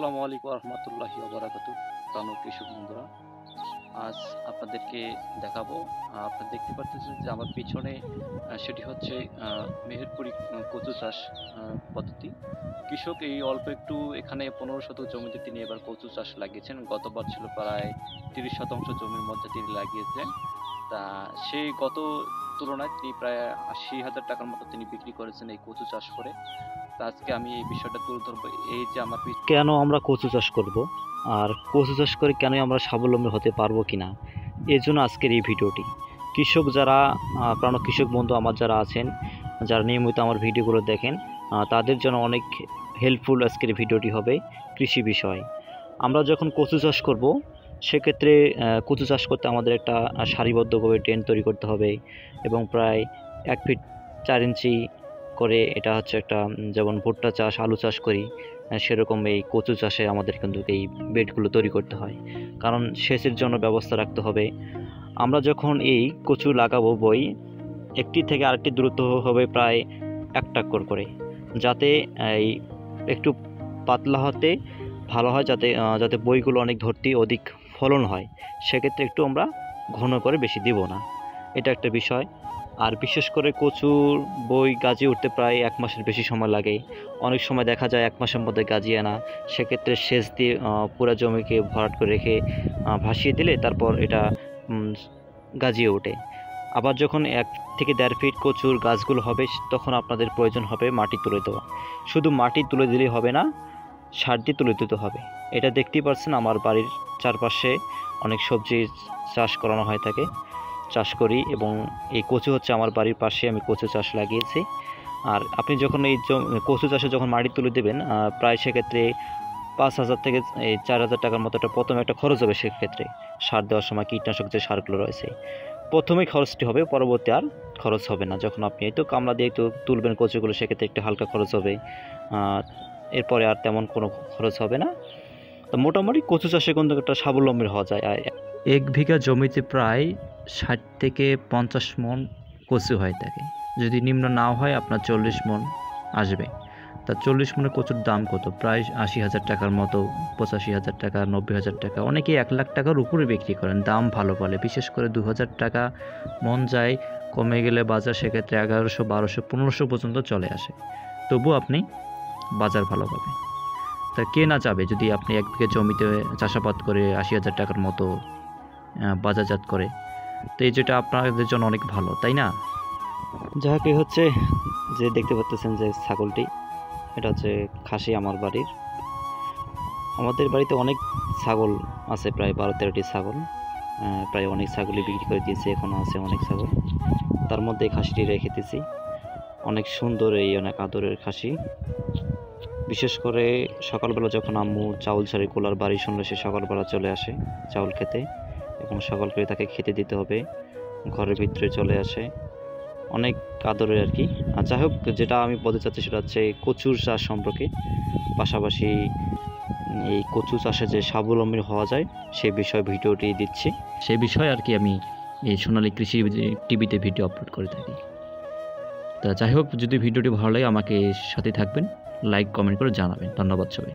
আসসালামু আলাইকুম রহমতুল্লাহি ওবারাকাতুহ। প্রাণ কৃষক বন্ধুরা, আজ আপনাদেরকে দেখাবো। আপনারা দেখতে পাচ্ছেন যে আমার পিছনে সেটি হচ্ছে মেহেরপুরি কচু চাষ পদ্ধতি। কৃষক এই অল্প একটু এখানে 15 শতক জমিতে তিনি এবার কচু চাষ লাগিয়েছেন। গতবার ছিল প্রায় 30 শতাংশ জমির মধ্যে তিনি লাগিয়েছেন। তা সেই গত তুলনায় তিনি প্রায় 80,000 টাকার মতো তিনি বিক্রি করেছেন এই কচু চাষ করে। তা আজকে আমি এই বিষয়টা তুলে ধরবো। এই যে আমার কেন আমরা কচু চাষ করব আর কচু চাষ করে কেন আমরা স্বাবলম্বী হতে পারবো কিনা, এর জন্য আজকের এই ভিডিওটি। কৃষক যারা প্রাণ কৃষক বন্ধু আমার যারা আছেন, যারা নিয়মিত আমার ভিডিওগুলো দেখেন, তাদের জন্য অনেক হেল্পফুল আজকের ভিডিওটি হবে কৃষি বিষয়। আমরা যখন কচু চাষ করব, সেক্ষেত্রে কচু চাষ করতে আমাদের একটা সারিবদ্ধভাবে ড্রেন তৈরি করতে হবে এবং প্রায় 1 ফিট 4 ইঞ্চি করে, এটা হচ্ছে একটা যেমন ভুট্টা চাষ আলু চাষ করি, সেরকম এই কচু চাষে আমাদের কিন্তু এই বেডগুলো তৈরি করতে হয়, কারণ সেচের জন্য ব্যবস্থা রাখতে হবে। আমরা যখন এই কচু লাগাবো বই, একটি থেকে আরেকটি দূরত্ব হবে প্রায় 1 টাক্কর করে, যাতে এই একটু পাতলা হতে ভালো হয়, যাতে যাতে বইগুলো অনেক ধরতে অধিক ফলন হয়। সেক্ষেত্রে একটু আমরা ঘন করে বেশি দিব না, এটা একটা বিষয়। আর বিশেষ করে কচুর বই গাজিয়ে উঠতে প্রায় 1 মাসের বেশি সময় লাগে। অনেক সময় দেখা যায় 1 মাসের মধ্যে গাজিয়ে না। সেক্ষেত্রে সেচ দিয়ে পুরো জমিকে ভরাট করে রেখে ভাসিয়ে দিলে তারপর এটা গাজিয়ে ওঠে। আবার যখন 1 থেকে 1.5 ফিট কচুর গাছগুলো হবে, তখন আপনাদের প্রয়োজন হবে মাটি তুলে দেওয়া। শুধু মাটি তুলে দিলেই হবে না, সার দিয়ে তুলে দিতে হবে। এটা দেখতেই পাচ্ছেন, আমার বাড়ির চারপাশে অনেক সবজি চাষ করানো হয় থাকে, চাষ করি, এবং এই কচু হচ্ছে আমার বাড়ির পাশে আমি কচু চাষ লাগিয়েছি। আর আপনি যখন এই কচু চাষে যখন মাটি তুলে দেবেন, প্রায় সেক্ষেত্রে 5,000 থেকে 4,000 টাকার মতো প্রথমে একটা খরচ হবে। সেক্ষেত্রে সার দেওয়ার সময় কীটনাশক যে সারগুলো রয়েছে, প্রথমেই খরচটি হবে, পরবর্তী আর খরচ হবে না। যখন আপনি এই তো কামলা দিয়ে একটু তুলবেন কচুগুলো, সেক্ষেত্রে একটু হালকা খরচ হবে, এরপরে আর তেমন কোনো খরচ হবে না। তো মোটামুটি কচু চাষে কিন্তু একটা স্বাবলম্বী হওয়া যায়। আর 1 বিঘা জমিতে প্রায় 60 থেকে 50 মণ কচু হয়ে থাকে। যদি নিম্ন নাও হয়, আপনার 40 মণ আসবে। তা 40 মণের কচুর দাম কত? প্রায় 80,000 টাকার মতো, 85,000 টাকা, 90,000 টাকা, অনেকেই 1 লাখ টাকার উপরে বিক্রি করেন দাম ভালো বলে। বিশেষ করে 2,000 টাকা মণ যায়, কমে গেলে বাজার সেক্ষেত্রে 1100, 1200, 1500 পর্যন্ত চলে আসে। তবুও আপনি বাজার ভালো পাবেন। তা কে না চাবে যদি আপনি 1 বিঘা জমিতে চাষাবাদ করে 80,000 টাকার মতো বাজারজাত করে? তো এই যেটা আপনাদের জন্য অনেক ভালো, তাই না? যাকে হচ্ছে যে দেখতে পাচ্ছেন যে ছাগলটি, এটা হচ্ছে খাসি আমার বাড়ির। আমাদের বাড়িতে অনেক ছাগল আছে, প্রায় 12-13টি ছাগল। প্রায় অনেক ছাগলই বিক্রি করে দিয়েছি, এখনও আছে অনেক ছাগল। তার মধ্যে এই খাসিটি রেখে দিয়েছি, অনেক সুন্দর, এই অনেক আদরের খাসি। বিশেষ করে সকালবেলা যখন আম্মু চাউল ছাড়ি কোলার বাড়ি শুনলে, সে সকালবেলা চলে আসে চাউল খেতে, এবং সকাল করে তাকে খেতে দিতে হবে, ঘরের ভিতরে চলে আসে, অনেক আদরের আর কি। আর যাই হোক, যেটা আমি বলতে চাচ্ছি সেটা হচ্ছে কচুর চাষ সম্পর্কে, পাশাপাশি এই কচু চাষে যে স্বাবলম্বী হওয়া যায় সেই বিষয়ে ভিডিওটি দিচ্ছি। সেই বিষয়ে আর কি আমি এই সোনালী কৃষি টিভিতে ভিডিও আপলোড করে থাকি। তা যাই হোক, যদি ভিডিওটি ভালো লাগে আমাকে সাথে থাকবেন, লাইক কমেন্ট করে জানাবেন। ধন্যবাদ সবাই।